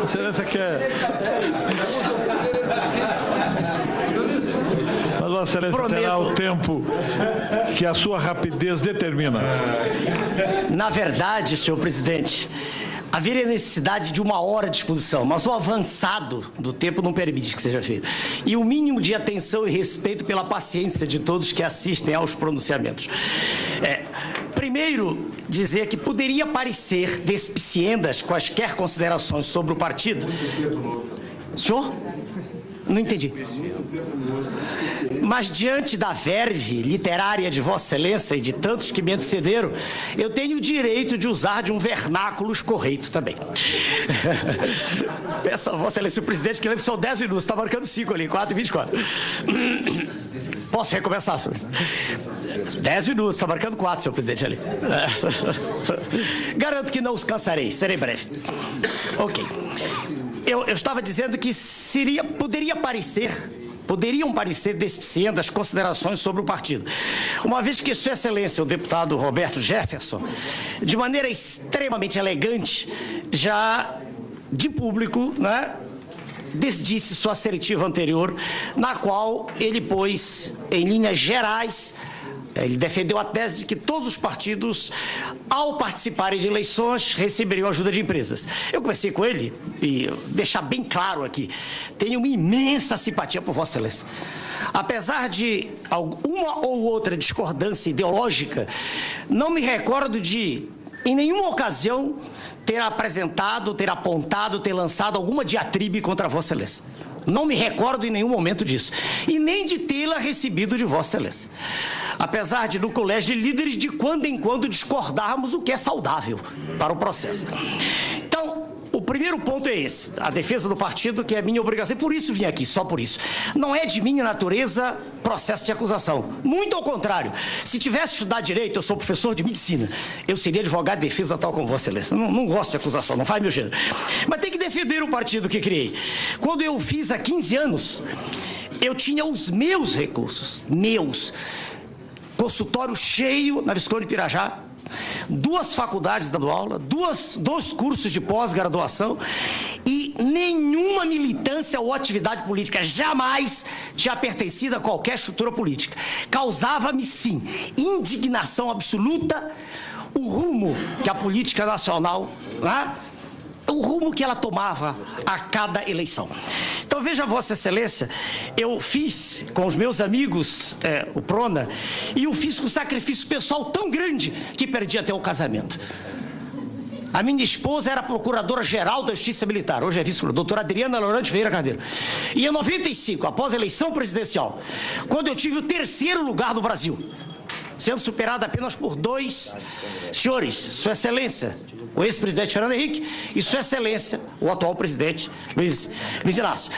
Excelência quer... Mas Vossa Excelência terá o tempo que a sua rapidez determina. Na verdade, senhor presidente, haveria necessidade de 1 hora de exposição, mas o avançado do tempo não permite que seja feito. E o mínimo de atenção e respeito pela paciência de todos que assistem aos pronunciamentos. Primeiro, dizer que poderia parecer despiciendas quaisquer considerações sobre o partido. Senhor? Não entendi. Mas diante da verve literária de Vossa Excelência e de tantos que me antecederam, eu tenho o direito de usar de um vernáculo escorreito também. Peço a Vossa Excelência, o presidente, que lembra que são 10 minutos, está marcando 5 ali, 4h24. Posso recomeçar, senhor? 10 minutos, está marcando 4, senhor presidente, ali. Garanto que não os cansarei, serei breve. Ok. Eu estava dizendo que poderiam parecer deficientes as considerações sobre o partido. Uma vez que Sua Excelência, o deputado Roberto Jefferson, de maneira extremamente elegante, já de público, né, desdisse sua assertiva anterior, na qual ele pôs, em linhas gerais, ele defendeu a tese de que todos os partidos, ao participarem de eleições, receberiam ajuda de empresas. Eu conversei com ele e deixar bem claro aqui, tenho uma imensa simpatia por Vossa Excelência. Apesar de uma ou outra discordância ideológica, não me recordo de, em nenhuma ocasião, ter apresentado, ter apontado, ter lançado alguma diatribe contra Vossa Excelência. Não me recordo em nenhum momento disso. E nem de tê-la recebido de Vossa Excelência. Apesar de, no colégio de líderes, de quando em quando discordarmos, o que é saudável para o processo. Então, o primeiro ponto é esse, a defesa do partido, que é minha obrigação, e por isso vim aqui, só por isso. Não é de minha natureza processo de acusação. Muito ao contrário. Se tivesse estudado direito, eu sou professor de medicina, eu seria advogado de defesa tal como Vossa Excelência. Não gosto de acusação, não faz meu gênero. Mas tem que defender o partido que criei. Quando eu fiz há 15 anos, eu tinha os meus recursos, consultório cheio na Visconde Pirajá, 2 faculdades dando aula, 2 cursos de pós-graduação e nenhuma militância ou atividade política jamais tinha pertencido a qualquer estrutura política. Causava-me, sim, indignação absoluta o rumo que a política nacional, né, o rumo que ela tomava a cada eleição. Então, veja, Vossa Excelência, eu fiz com os meus amigos o Prona, e eu fiz com sacrifício pessoal tão grande que perdi até o casamento. A minha esposa era procuradora-geral da Justiça Militar, hoje é vice-procuradora, doutora Adriana Lorante Vieira Carneiro. E em 95, após a eleição presidencial, quando eu tive o 3º lugar no Brasil, sendo superado apenas por 2 senhores, Sua Excelência, o ex-presidente Fernando Henrique, e Sua Excelência, o atual presidente Luiz Inácio.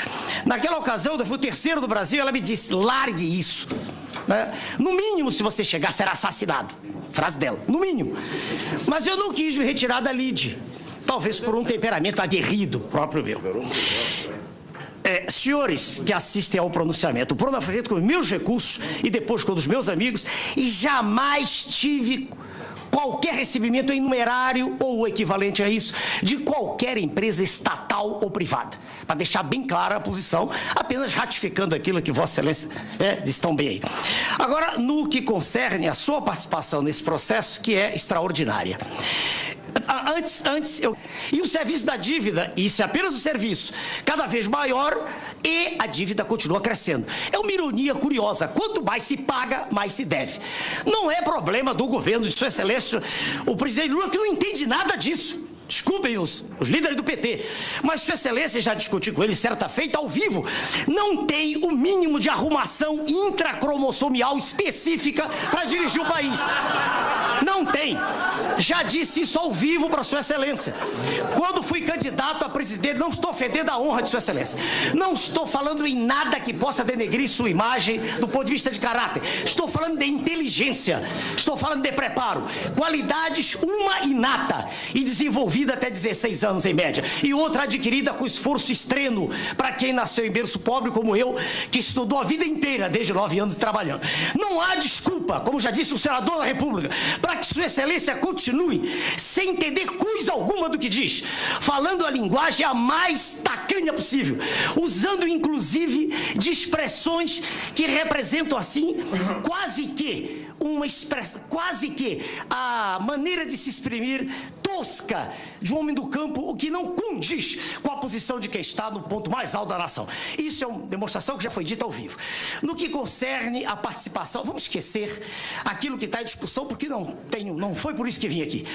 Naquela ocasião, eu fui o 3º do Brasil, ela me disse, largue isso. Né? No mínimo, se você chegar, será assassinado. Frase dela, no mínimo. Mas eu não quis me retirar da lide, talvez por um temperamento aguerrido próprio meu. Senhores que assistem ao pronunciamento, o Prona foi feito com meus recursos e depois com os meus amigos, e jamais tive qualquer recebimento em numerário ou o equivalente a isso de qualquer empresa estatal ou privada. Para deixar bem clara a posição, apenas ratificando aquilo que Vossa Excelência diz tão bem aí. Agora, no que concerne a sua participação nesse processo, que é extraordinária. E o serviço da dívida, e isso é apenas o serviço, cada vez maior, e a dívida continua crescendo. É uma ironia curiosa, quanto mais se paga, mais se deve. Não é problema do governo de Sua Excelência, o presidente Lula, que não entende nada disso. Desculpem os líderes do PT, mas Sua Excelência, já discuti com ele certa feita ao vivo, não tem o mínimo de arrumação intracromossomial específica para dirigir o país. Não tem. Já disse isso ao vivo para Sua Excelência. Quando fui candidato a presidente, não estou ofendendo a honra de Sua Excelência. Não estou falando em nada que possa denegrir sua imagem do ponto de vista de caráter. Estou falando de inteligência. Estou falando de preparo. Qualidades, uma inata e desenvolvida até 16 anos em média, e outra adquirida com esforço extremo para quem nasceu em berço pobre como eu, que estudou a vida inteira, desde 9 anos trabalhando. Não há desculpa, como já disse o senador da República, para que que Sua Excelência continue sem entender coisa alguma do que diz, falando a linguagem a mais tacanha possível, usando inclusive de expressões que representam assim quase que a maneira de se exprimir tosca de um homem do campo, o que não condiz com a posição de quem está no ponto mais alto da nação. Isso é uma demonstração que já foi dita ao vivo. No que concerne a participação, vamos esquecer aquilo que está em discussão, porque não foi por isso que vim aqui.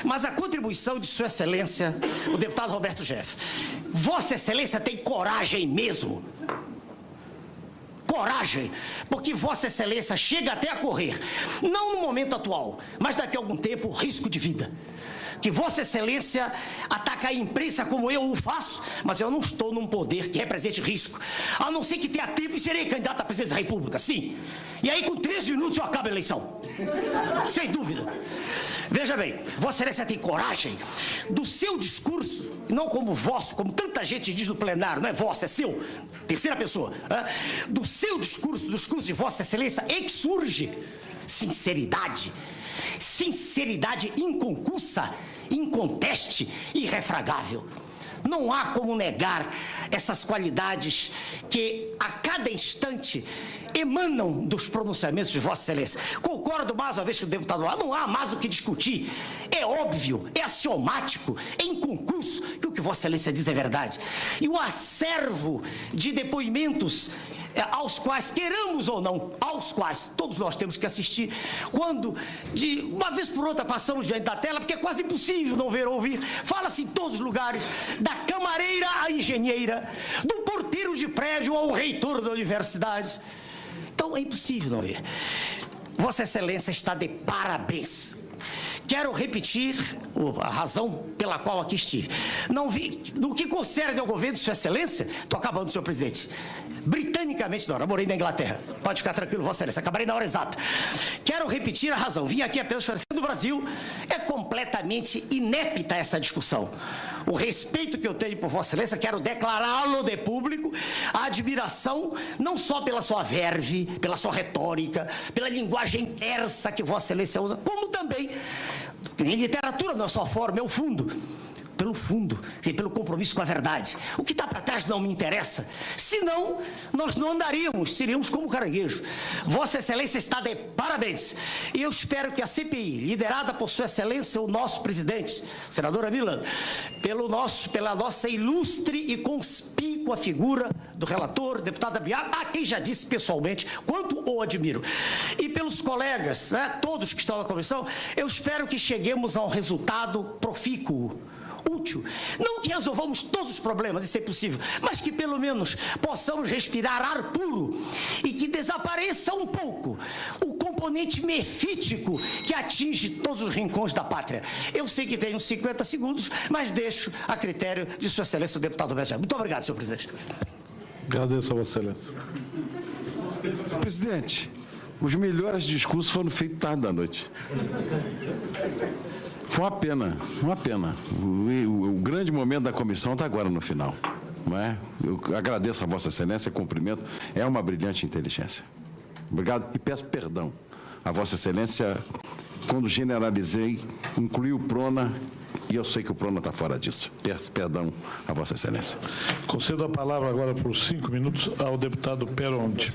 Mas a contribuição de Sua Excelência, o deputado Roberto Jeff. Vossa Excelência tem coragem mesmo. Coragem, porque Vossa Excelência chega até a correr, não no momento atual, mas daqui a algum tempo, risco de vida. Que Vossa Excelência ataca a imprensa como eu o faço, mas eu não estou num poder que represente risco, a não ser que tenha tempo e serei candidato à presidência da República, sim. E aí com 13 minutos eu acabo a eleição, sem dúvida. Veja bem, Vossa Excelência tem coragem do seu discurso, não como vosso, como tanta gente diz no plenário, não é vosso, é seu, terceira pessoa, do seu discurso, do discurso de Vossa Excelência, é que surge sinceridade inconcussa, inconteste, irrefragável. Não há como negar essas qualidades que a cada instante emanam dos pronunciamentos de Vossa Excelência. Concordo mais uma vez que o deputado lá, não há mais o que discutir. É óbvio, é axiomático, é inconcurso que o que Vossa Excelência diz é verdade. E o acervo de depoimentos aos quais, queiramos ou não, aos quais todos nós temos que assistir, quando, de uma vez por outra, passamos diante da tela, porque é quase impossível não ver ou ouvir, fala-se em todos os lugares, da camareira à engenheira, do porteiro de prédio ao reitor da universidade. Então, é impossível não ver. Vossa Excelência está de parabéns. Quero repetir a razão pela qual aqui estive. Não vi, no que concerne ao governo de Sua Excelência, estou acabando, senhor presidente, britanicamente na hora, morei na Inglaterra, pode ficar tranquilo, Vossa Excelência, acabarei na hora exata. Quero repetir a razão, vim aqui apenas para defender o Brasil, é completamente inepta essa discussão. O respeito que eu tenho por Vossa Excelência, quero declará-lo de público, a admiração não só pela sua verve, pela sua retórica, pela linguagem tersa que Vossa Excelência usa, como também, em literatura não é só a forma, é o fundo. Pelo fundo, pelo compromisso com a verdade. O que está para trás não me interessa. Senão, nós não andaríamos, seríamos como caranguejo. Vossa Excelência está de parabéns. E eu espero que a CPI, liderada por Sua Excelência, o nosso presidente, senadora Millan, pela nossa ilustre e conspícua figura do relator, deputado Abiar, a quem já disse pessoalmente quanto o admiro, e pelos colegas, todos que estão na comissão, eu espero que cheguemos a um resultado profícuo, útil. Não que resolvamos todos os problemas, isso é possível, mas que pelo menos possamos respirar ar puro e que desapareça um pouco o componente mefítico que atinge todos os rincões da pátria. Eu sei que tenho 50 segundos, mas deixo a critério de Sua Excelência o deputado Roberto. Muito obrigado, senhor presidente. Agradeço a Vossa Excelência. Presidente, os melhores discursos foram feitos tarde da noite. Foi uma pena, uma pena. O grande momento da comissão está agora no final. Não é? Eu agradeço a Vossa Excelência, cumprimento. É uma brilhante inteligência. Obrigado e peço perdão. A Vossa Excelência, quando generalizei, incluí o Prona, e eu sei que o Prona está fora disso. Peço perdão a Vossa Excelência. Concedo a palavra agora por 5 minutos ao deputado Peronte.